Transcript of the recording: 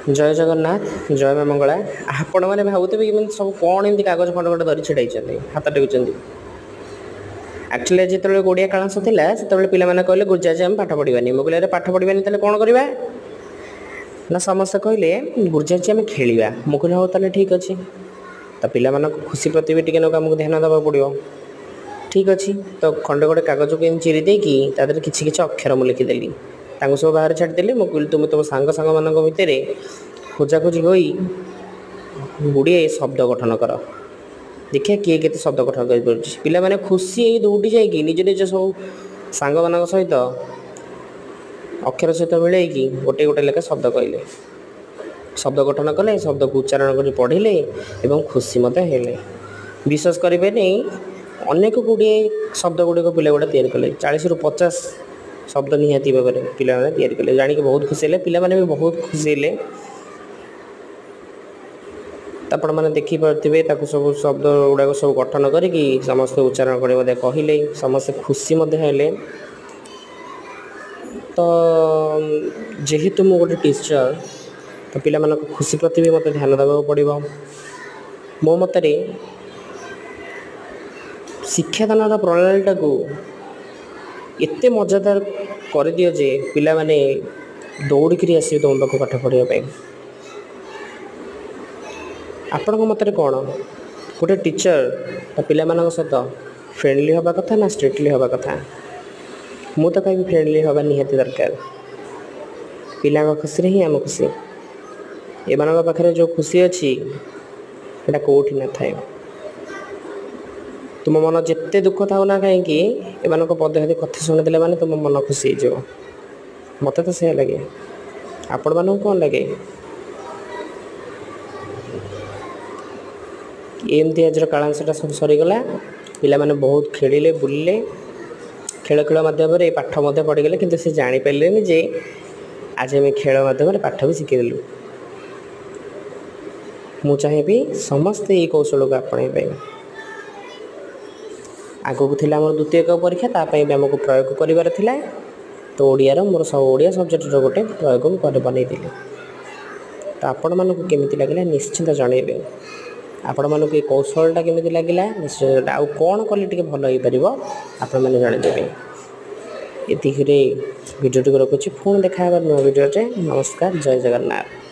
जय जगन्नाथ जय माँ मंगला। आपण मैंने भावुवे कि सब कौन एमती कागज खंड खंड धरी छिड़ाई हाथ टेकुंट। एक्चुअली जिते गोड़िया कालांश था से पे कहले गुरुजी आम पाठ पढ़ानी मुझे पाठ पढ़ानी तेल कौन करवा ना समस्ते कहले गुरुजी आम खेलिया मुझे हाँ तेल ठीक अच्छे तो पिला खुशी प्रति भी टे आमको ध्यान देवा पड़ो। ठीक अच्छे तो खंडे खंडे कागज को चिरी देकी किसी अक्षर मुझे लिखिदेली सब बाहर छाड़देली मुझे तुम तुम सांग सांग मान भितर खोजाखोजी हो गुड़िए शब्द गठन कर देखिए किए के शब्द गठन कर पिला माने खुशी दौड़ी जाकि निज निज सब सांग मान सहित अक्षर सहित मिले गोटे गोटे लेखा शब्द कहले शब्द गठन कले शब्द को उच्चारण कर पढ़िले एवं खुशी मत हेले। विश्वास करेंगे नहीं अनेक गुड़िए शब्द गुड़िक पिला गुड़ा तैयारी कले 40 ରୁ 50 शब्द निहाती भाव में पिला तैयारी कले जानिक बहुत खुशी है पिला भी बहुत खुशी है। आपण मैंने देखिपे सब शब्द गुड़ाक सब गठन करी समस्त उच्चारण कर कहले समस्त खुशी हेले। तो जेहेतु मु गोटे टीचर तो पिला खुशी प्रति भी मत ध्यान देवा पड़ो। मो मतरे शिक्षादान प्रणालीटा को एते मजादार कर दियो जे पिला माने दौड़िक आसवे तुम पाक पाठ पढ़ाई। आपण मतरे कौन गोटे टीचर पिला सहित फ्रेंडली हवा कथा ना स्ट्रिक्टली हवा कथा मु तो कहीं फ्रेंडली हवा निहाती दरकार। पिला खुशी ही आम खुशी एमान पाखे जो खुशी अच्छी कौटी न थाए तुम मन जिते दुख था ना कहीं एमान पदे हदे कथा शुणिदेले मैंने तुम मन खुशी हो मत तो से लगे आपण मानू कौन लगे एमती आज कालांशटा सब सरीगला पिला माने बहुत खेलिले बुलिले खेल खेल माध्यम पाठ पढ़ीगले किंतु से जापारे जे आज आम खेल माध्यम पाठ भी शिखीदेलु। मु चाहिए समस्ते ये कौशल को आपणे आगक थी आम द्वितीय परीक्षा तापाई आमको प्रयोग करार तो ओडियार मोर सब ओडिया सब्जेक्ट गोटे प्रयोग बनई तो आपण मानक केमी लगे निश्चिंत जनइबे आपण मानक ये कौशलटा केमी लगे निश्चित आउ कौन कले टे भल हो पार आपण मैंने जनईदेवे। ये भिडियो रखुच्छी पुणी देखा नुआ भिडियो। नमस्कार जय जगन्नाथ।